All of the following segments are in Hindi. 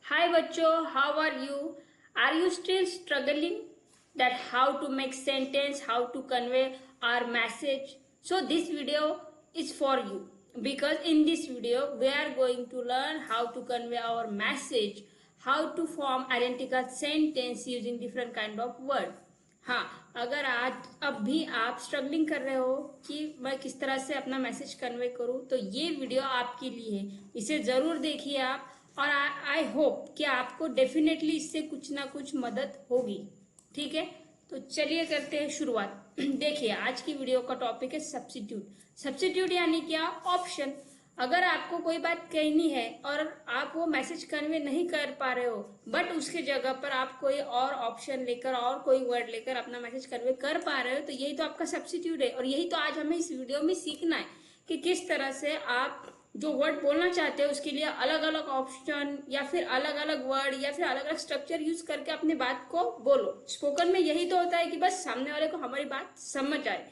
Hi bachcho, how are you? Are you still struggling that how to make sentence, how to convey our message? So this video is for you because in this video we are going to learn how to convey our message, how to form identical sentence using different kind of word. हाँ, अगर आज अब भी आप स्ट्रगलिंग कर रहे हो कि मैं किस तरह से अपना मैसेज कन्वे करूं, तो ये वीडियो आपके लिए है। इसे ज़रूर देखिए आप, और आई होप कि आपको डेफिनेटली इससे कुछ ना कुछ मदद होगी। ठीक है, तो चलिए करते हैं शुरुआत। देखिए, आज की वीडियो का टॉपिक है सब्स्टिट्यूट। सब्स्टिट्यूट यानी क्या? ऑप्शन। अगर आपको कोई बात कहनी है और आप वो मैसेज कन्वे नहीं कर पा रहे हो, बट उसके जगह पर आप कोई और ऑप्शन लेकर और कोई वर्ड लेकर अपना मैसेज कन्वे कर पा रहे हो, तो यही तो आपका सब्स्टिट्यूट है। और यही तो आज हमें इस वीडियो में सीखना है कि किस तरह से आप जो वर्ड बोलना चाहते हो उसके लिए अलग अलग ऑप्शन या फिर अलग अलग वर्ड या फिर अलग अलग स्ट्रक्चर यूज करके अपने बात को बोलो। स्पोकन में यही तो होता है कि बस सामने वाले को हमारी बात समझ आए।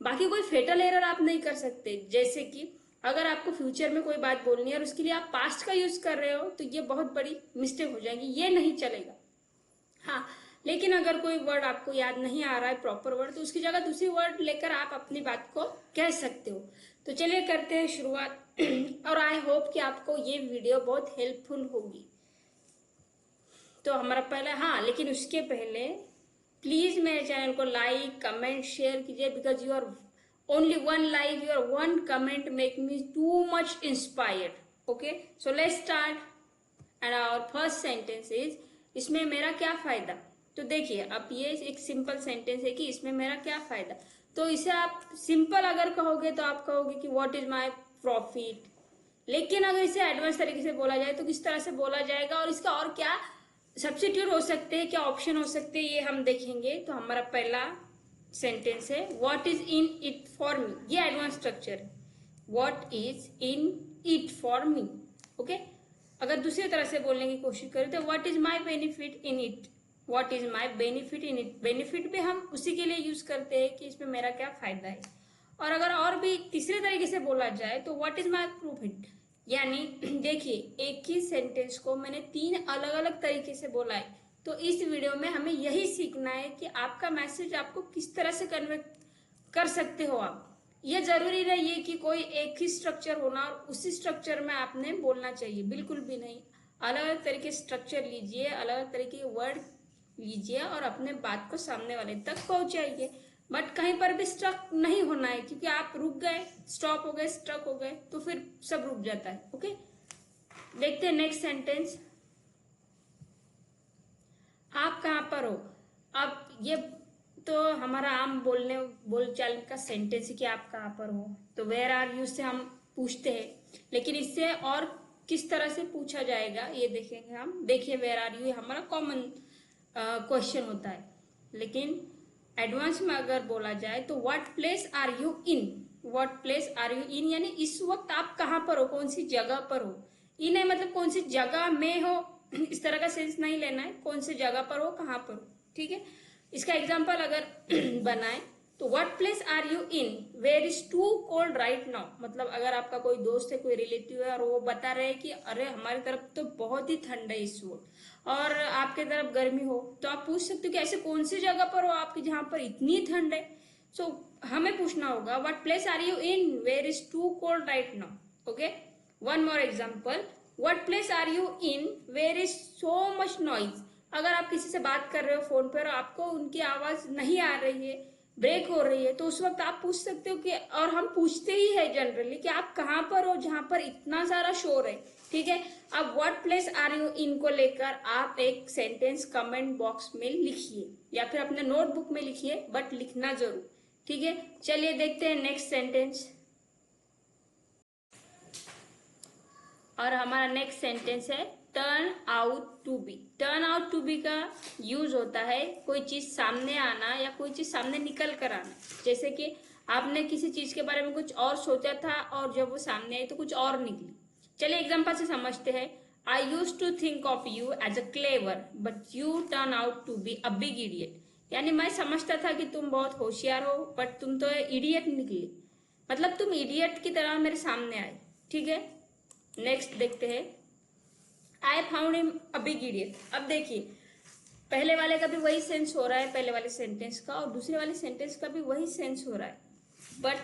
बाकी कोई फेटल एरर आप नहीं कर सकते। जैसे कि अगर आपको फ्यूचर में कोई बात बोलनी है और उसके लिए आप पास्ट का यूज कर रहे हो, तो ये बहुत बड़ी मिस्टेक हो जाएगी, ये नहीं चलेगा। हाँ, लेकिन अगर कोई वर्ड आपको याद नहीं आ रहा है प्रॉपर वर्ड, तो उसकी जगह दूसरी वर्ड लेकर आप अपनी बात को कह सकते हो। तो चलिए करते हैं शुरुआत। और आई होप कि आपको ये वीडियो बहुत हेल्पफुल होगी। तो हमारा पहला, हाँ, लेकिन उसके पहले प्लीज मेरे चैनल को लाइक कमेंट शेयर कीजिए, because you are only one like, your one comment make me too much inspired. Okay, so let's start and our first sentence is, इसमें मेरा क्या फायदा। तो देखिए, अब ये एक सिंपल सेंटेंस है कि इसमें मेरा क्या फायदा। तो इसे आप सिंपल अगर कहोगे तो आप कहोगे कि व्हाट इज माय प्रॉफिट। लेकिन अगर इसे एडवांस तरीके से बोला जाए तो किस तरह से बोला जाएगा और इसका और क्या सब्स्टिट्यूट हो सकते हैं, क्या ऑप्शन हो सकते हैं, ये हम देखेंगे। तो हमारा पहला सेंटेंस है what is in it for me. ये एडवांस स्ट्रक्चर है, what is in it for me. Okay, अगर दूसरी तरह से बोलने की कोशिश करें तो what is my benefit in it. What is my benefit in it, benefit भी हम उसी के लिए यूज करते हैं कि इसमें मेरा क्या फायदा है। और अगर और भी तीसरे तरीके से बोला जाए तो व्हाट इज माई प्रॉफिट, यानी देखिए, एक ही सेंटेंस को मैंने 3 अलग अलग तरीके से बोला है। तो इस वीडियो में हमें यही सीखना है कि आपका मैसेज आपको किस तरह से कन्वे कर सकते हो आप। ये जरूरी नहीं है कि कोई एक ही स्ट्रक्चर होना और उसी स्ट्रक्चर में आपने बोलना चाहिए, बिल्कुल भी नहीं। अलग अलग तरीके स्ट्रक्चर लीजिए, अलग अलग तरीके के वर्ड लीजिए और अपने बात को सामने वाले तक पहुंचाइए। बट कहीं पर भी स्ट्रक नहीं होना है, क्योंकि आप रुक गए, स्टॉप हो गए, स्ट्रक हो गए तो फिर सब रुक जाता है। ओके, देखते हैं नेक्स्ट सेंटेंस। आप कहां पर हो। अब ये तो हमारा आम बोलचाल का सेंटेंस है कि आप कहां पर हो। तो वेयर आर यू से हम पूछते हैं, लेकिन इससे और किस तरह से पूछा जाएगा ये देखेंगे हम। देखिए, वेयर आर यू हमारा कॉमन क्वेश्चन होता है, लेकिन एडवांस में अगर बोला जाए तो what place are you in. What place are you in यानी इस वक्त आप कहां पर हो, कौन सी जगह पर हो। इन है मतलब कौन सी जगह में हो, इस तरह का सेंस नहीं लेना है, कौन सी जगह पर हो, कहां पर हो। ठीक है, इसका एग्जाम्पल अगर बनाए तो what place are you in, where is too cold right now. मतलब अगर आपका कोई दोस्त है, कोई रिलेटिव है और वो बता रहे हैं कि अरे हमारी तरफ तो बहुत ही ठंड है इस वक्त और आपके तरफ गर्मी हो, तो आप पूछ सकते हो कि ऐसे कौन सी जगह पर हो आपकी जहां पर इतनी ठंड है। सो हमें पूछना होगा what place are you in, where is too cold right now. Okay, one more example, what place are you in, where is so much noise. अगर आप किसी से बात कर रहे हो फोन पर, आपको उनकी आवाज नहीं आ रही है, ब्रेक हो रही है, तो उस वक्त आप पूछ सकते हो कि, और हम पूछते ही है जनरली, कि आप कहां पर हो जहां पर इतना सारा शोर है। ठीक है, अब what place are you in को लेकर आप एक सेंटेंस कमेंट बॉक्स में लिखिए या फिर अपने नोटबुक में लिखिए, बट लिखना जरूर। ठीक है, चलिए देखते हैं नेक्स्ट सेंटेंस। और हमारा नेक्स्ट सेंटेंस है turn out to be. Turn out to be का यूज होता है कोई चीज सामने आना या कोई चीज सामने निकल कर आना। जैसे कि आपने किसी चीज के बारे में कुछ और सोचा था और जब वो सामने आई तो कुछ और निकली। चलिए एग्जाम्पल से समझते हैं। I use to think of you as a clever but you turn out to be a big idiot. यानी मैं समझता था कि तुम बहुत होशियार हो, बट तुम तो इडियट निकली। मतलब तुम इडियट की तरह मेरे सामने आए। ठीक है, नेक्स्ट देखते हैं। I found him a big idiot. अब देखिए, पहले वाले का भी वही सेंस हो रहा है, पहले वाले सेंटेंस का, और दूसरे वाले सेंटेंस का भी वही सेंस हो रहा है, बट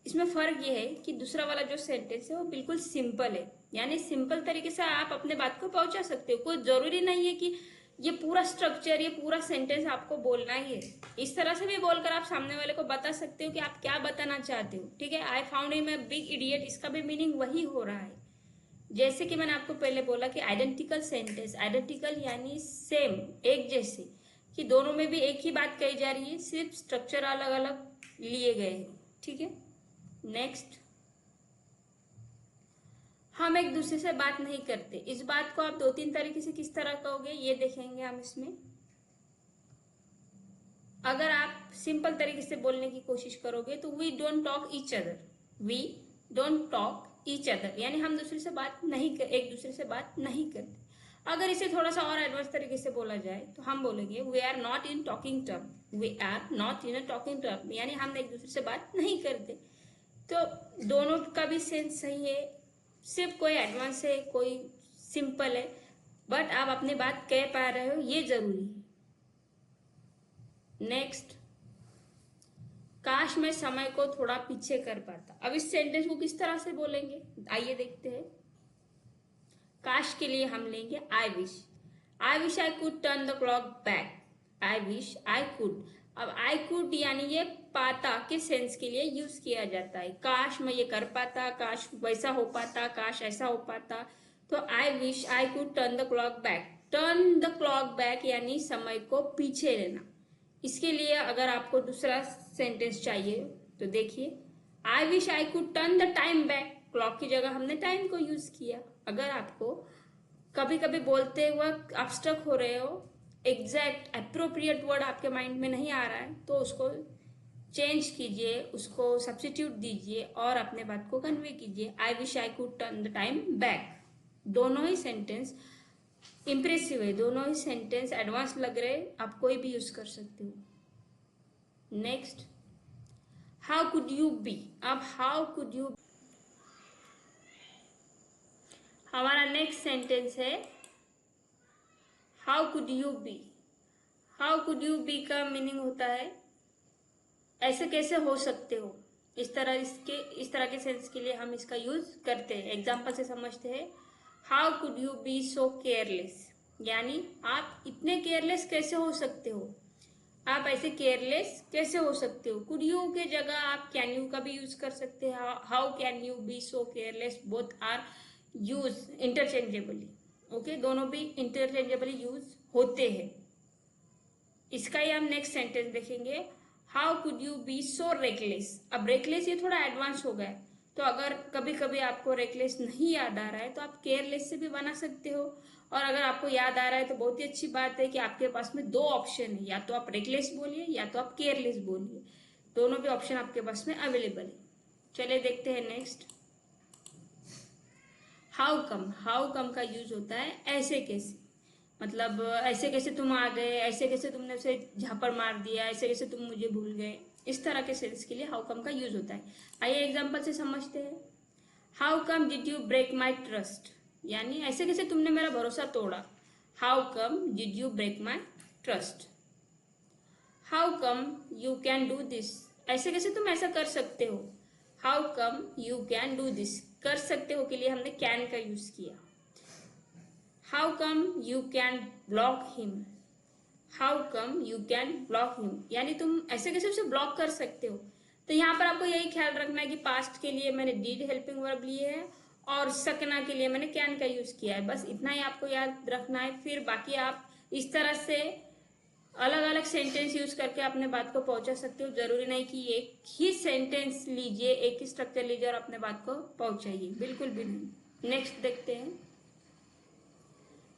इसमें फर्क ये है कि दूसरा वाला जो सेंटेंस है वो बिल्कुल सिंपल है, यानी सिंपल तरीके से आप अपने बात को पहुंचा सकते हो। कोई जरूरी नहीं है कि ये पूरा स्ट्रक्चर, ये पूरा सेंटेंस आपको बोलना ही है। इस तरह से भी बोलकर आप सामने वाले को बता सकते हो कि आप क्या बताना चाहते हो। ठीक है, I found him a big idiot, इसका भी मीनिंग वही हो रहा है। जैसे कि मैंने आपको पहले बोला कि आइडेंटिकल सेंटेंस, आइडेंटिकल यानी सेम, एक जैसे, कि दोनों में भी एक ही बात कही जा रही है, सिर्फ स्ट्रक्चर अलग अलग लिए गए हैं। ठीक है, नेक्स्ट, हम एक दूसरे से बात नहीं करते। इस बात को आप 2-3 तरीके से किस तरह कहोगे ये देखेंगे हम इसमें। अगर आप सिंपल तरीके से बोलने की कोशिश करोगे तो we don't talk each other, we don't talk each other, यानी हम दूसरे से बात नहीं कर, एक दूसरे से बात नहीं करते। अगर इसे थोड़ा सा और एडवांस तरीके से बोला जाए तो हम बोलेंगे we are not in talking term, we are not in a talking term, यानी हम एक दूसरे से बात नहीं करते। तो दोनों का भी सेंस सही है, सिर्फ कोई एडवांस है, कोई सिंपल है, बट आप अपनी बात कह पा रहे हो ये जरूरी है। नेक्स्ट, काश मैं समय को थोड़ा पीछे कर पाता। अब इस सेंटेंस को किस तरह से बोलेंगे आइए देखते हैं। काश के लिए हम लेंगे I wish I could turn the clock back, I wish I could. अब आई कुड यानी ये पाता के सेंस के लिए यूज किया जाता है। काश मैं ये कर पाता, काश वैसा हो पाता, काश ऐसा हो पाता। तो I wish I could turn the clock back, turn the clock back यानी समय को पीछे लेना। इसके लिए अगर आपको दूसरा सेंटेंस चाहिए तो देखिए, I wish I could turn the time back, clock की जगह हमने टाइम को यूज किया। अगर आपको कभी कभी बोलते हुए आप स्टक हो रहे हो, एग्जैक्ट अप्रोप्रिएट वर्ड आपके माइंड में नहीं आ रहा है, तो उसको चेंज कीजिए, उसको सब्स्टिट्यूट दीजिए और अपने बात को कन्वे कीजिए। I wish I could turn the time back. दोनों ही सेंटेंस इंप्रेसिव है, दोनों ही सेंटेंस एडवांस लग रहे, आप कोई भी यूज कर सकते हो। Next, how could you be. अब हाउ कुड यू, हमारा नेक्स्ट सेंटेंस है how could you be. How could you be का मीनिंग होता है ऐसे कैसे हो सकते हो। इस तरह के सेंस के लिए हम इसका यूज करते हैं। एग्जाम्पल से समझते हैं। How could you be so careless, यानी आप इतने केयरलेस कैसे हो सकते हो, आप ऐसे केयरलेस कैसे हो सकते हो। कुड यू के जगह आप कैन यू का भी यूज कर सकते हैं। How can you be so careless, both are use interchangeably. Okay, दोनों भी इंटरचेंजेबली यूज होते हैं। इसका ही हम नेक्स्ट सेंटेंस देखेंगे। How could you be so reckless. अब रेकलेस ये थोड़ा एडवांस हो गया है, तो अगर कभी कभी आपको रेकलेस नहीं याद आ रहा है तो आप केयरलेस से भी बना सकते हो। और अगर आपको याद आ रहा है तो बहुत ही अच्छी बात है कि आपके पास में 2 ऑप्शन है, या तो आप रेकलेस बोलिए या तो आप केयरलेस बोलिए, दोनों भी ऑप्शन आपके पास में अवेलेबल है। चलिए देखते हैं next. How come. How come का यूज होता है ऐसे कैसे, मतलब ऐसे कैसे तुम आ गए, ऐसे कैसे तुमने उसे झापड़ मार दिया, ऐसे कैसे तुम मुझे भूल गए। इस तरह के सेंस के लिए हाउ कम का यूज होता है। आइए एग्जांपल से समझते हैं। How come did you break my trust, यानी ऐसे कैसे तुमने मेरा भरोसा तोड़ा। How come did you break my trust. How come you can do this, ऐसे कैसे तुम ऐसा कर सकते हो। How come you can do this, कर सकते हो के लिए हमने कैन का यूज किया। How come you can block him, how come you can block him, यानी तुम ऐसे कैसे उसे ब्लॉक कर सकते हो। तो यहाँ पर आपको यही ख्याल रखना है कि पास्ट के लिए मैंने डिड हेल्पिंग वर्ब लिए है और सकना के लिए मैंने कैन का यूज किया है। बस इतना ही आपको याद रखना है। फिर बाकी आप इस तरह से अलग अलग सेंटेंस यूज करके अपने बात को पहुंचा सकते हो। जरूरी नहीं कि एक ही सेंटेंस लीजिए, एक ही स्ट्रक्चर लीजिए और अपने बात को पहुंचाइए, बिल्कुल भी नहीं। नेक्स्ट देखते हैं।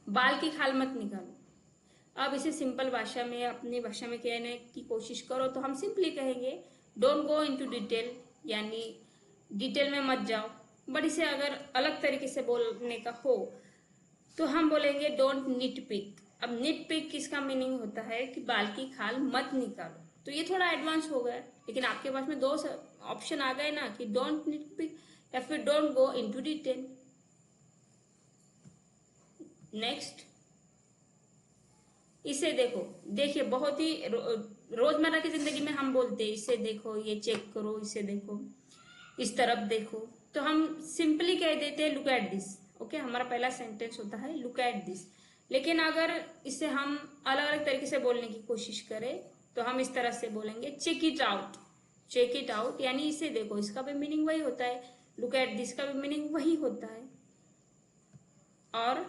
बाल की खाल मत निकालो। अब इसे सिंपल भाषा में, अपनी भाषा में कहने की कोशिश करो तो हम सिंपली कहेंगे डोंट गो इनटू डिटेल, यानी डिटेल में मत जाओ। बट इसे अगर अलग तरीके से बोलने का हो तो हम बोलेंगे डोंट निट पिक। अब निट पिक किसका मीनिंग होता है कि बाल की खाल मत निकालो। तो ये थोड़ा एडवांस हो गया, लेकिन आपके पास में 2 ऑप्शन आ गए ना, कि डोंट निट पिक या फिर don't go into detail. Next इसे देखो, देखिए बहुत ही रोजमर्रा की जिंदगी में हम बोलते हैं इसे देखो, ये चेक करो, इसे देखो, इस तरफ देखो, तो हम सिंपली कह देते हैं लुक एट दिस। ओके, हमारा पहला सेंटेंस होता है लुक एट दिस। लेकिन अगर इसे हम अलग अलग तरीके से बोलने की कोशिश करें तो हम इस तरह से बोलेंगे check it out. Check it out यानी इसे देखो, इसका भी मीनिंग वही होता है, लुक एट दिस का भी मीनिंग वही होता है। और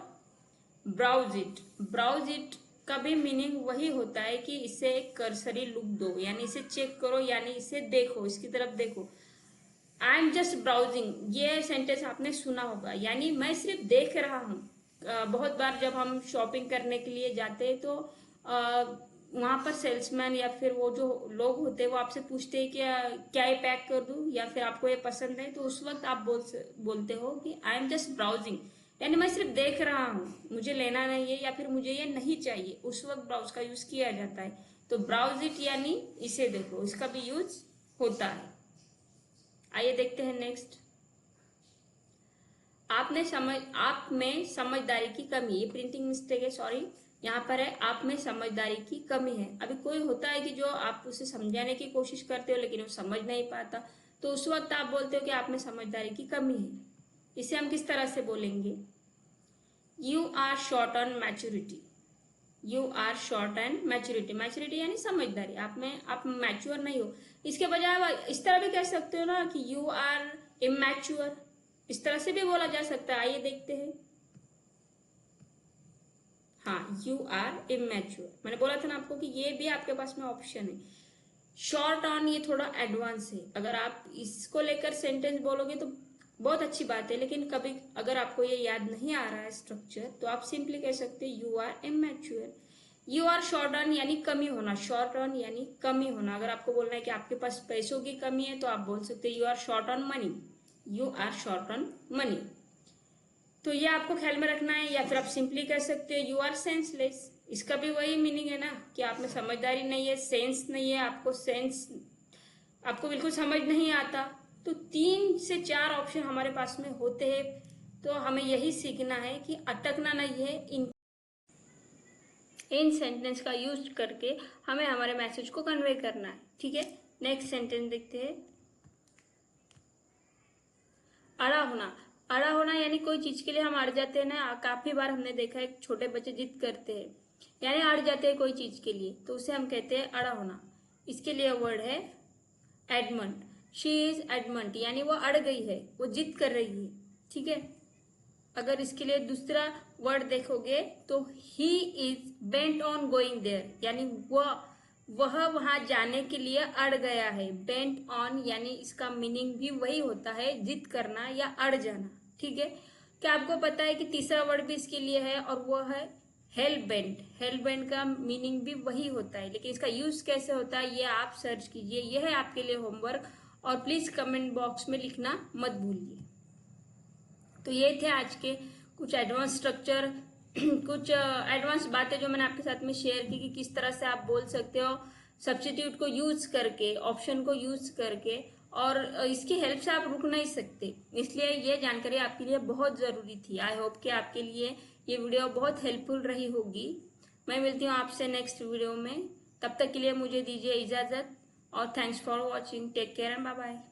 ब्राउज इट, ब्राउज इट का भी मीनिंग वही होता है कि इसे एक कर्सरी लुक दो, यानी इसे चेक करो, यानी इसे देखो, इसकी तरफ देखो। आई एम जस्ट ब्राउजिंग, ये सेंटेंस आपने सुना होगा, यानी मैं सिर्फ देख रहा हूँ। बहुत बार जब हम शॉपिंग करने के लिए जाते हैं तो वहां पर सेल्समैन या फिर वो जो लोग होते हैं वो आपसे पूछते हैं कि क्या ये पैक कर दूं या फिर आपको ये पसंद है, तो उस वक्त आप बोलते हो कि आई एम जस्ट ब्राउजिंग, यानी मैं सिर्फ देख रहा हूँ, मुझे लेना नहीं है या फिर मुझे ये नहीं चाहिए, उस वक्त ब्राउज का यूज किया जाता है। तो ब्राउज इट यानी इसे देखो, इसका भी यूज होता है। आइए देखते हैं नेक्स्ट। आप में समझदारी की कमी, ये प्रिंटिंग मिस्टेक है, सॉरी, यहाँ पर है आप में समझदारी की कमी है। अभी कोई होता है कि जो आप उसे समझाने की कोशिश करते हो लेकिन वो समझ नहीं पाता, तो उस वक्त आप बोलते हो कि आप में समझदारी की कमी है। इसे हम किस तरह से बोलेंगे? You are short on maturity, you are short and maturity, maturity यानी समझदारी, आप मैच्योर नहीं हो। इसके बजाय आप इस तरह भी कह सकते हो ना कि यू आर इमैच्योर, इस तरह से भी बोला जा सकता है। आइए देखते हैं। हाँ, यू आर इमैच्योर, मैंने बोला था ना आपको कि ये भी आपके पास में ऑप्शन है। शॉर्ट ऑन ये थोड़ा एडवांस है, अगर आप इसको लेकर सेंटेंस बोलोगे तो बहुत अच्छी बात है, लेकिन कभी अगर आपको ये याद नहीं आ रहा है स्ट्रक्चर, तो आप सिंपली कह सकते हैं you are immature. You are short on यानी कमी होना, शॉर्ट ऑन यानी कमी होना। अगर आपको बोलना है कि आपके पास पैसों की कमी है तो आप बोल सकते हैं you are short on money, you are short on money. तो ये आपको ख्याल में रखना है। या फिर आप सिंपली कह सकते हैं यू आर सेंसलेस, इसका भी वही मीनिंग है ना कि आप में समझदारी नहीं है, सेंस नहीं है, आपको बिल्कुल समझ नहीं आता। तो 3 से 4 ऑप्शन हमारे पास में होते हैं, तो हमें यही सीखना है कि अटकना नहीं है, इन सेंटेंस का यूज करके हमें हमारे मैसेज को कन्वे करना है। ठीक है, नेक्स्ट सेंटेंस देखते हैं। अड़ा होना, अड़ा होना यानी कोई चीज के लिए हम अड़ जाते हैं ना, काफी बार हमने देखा है छोटे बच्चे जिद करते हैं यानी अड़ जाते हैं कोई चीज के लिए, तो उसे हम कहते हैं अड़ा होना। इसके लिए वर्ड है एडमंट, शी इज एडमंट यानी वो अड़ गई है, वो जिद कर रही है। ठीक है, अगर इसके लिए दूसरा वर्ड देखोगे तो he is bent on going there, यानी वह वहां जाने के लिए अड़ गया है। बेंट ऑन यानी इसका मीनिंग भी वही होता है, जिद करना या अड़ जाना। ठीक है, क्या आपको पता है कि तीसरा वर्ड भी इसके लिए है और वो है हेल बेंट। हेल बेंट का मीनिंग भी वही होता है, लेकिन इसका यूज कैसे होता है ये आप सर्च कीजिए, ये है आपके लिए होमवर्क, और प्लीज कमेंट बॉक्स में लिखना मत भूलिए। तो ये थे आज के कुछ एडवांस स्ट्रक्चर, कुछ एडवांस बातें जो मैंने आपके साथ में शेयर की कि किस तरह से आप बोल सकते हो सब्स्टिट्यूट को यूज करके, ऑप्शन को यूज करके, और इसकी हेल्प से आप रुक नहीं सकते। इसलिए ये जानकारी आपके लिए बहुत ज़रूरी थी। आई होप कि आपके लिए ये वीडियो बहुत हेल्पफुल रही होगी। मैं मिलती हूँ आपसे नेक्स्ट वीडियो में, तब तक के लिए मुझे दीजिए इजाज़त और thanks for watching. Take care and bye bye.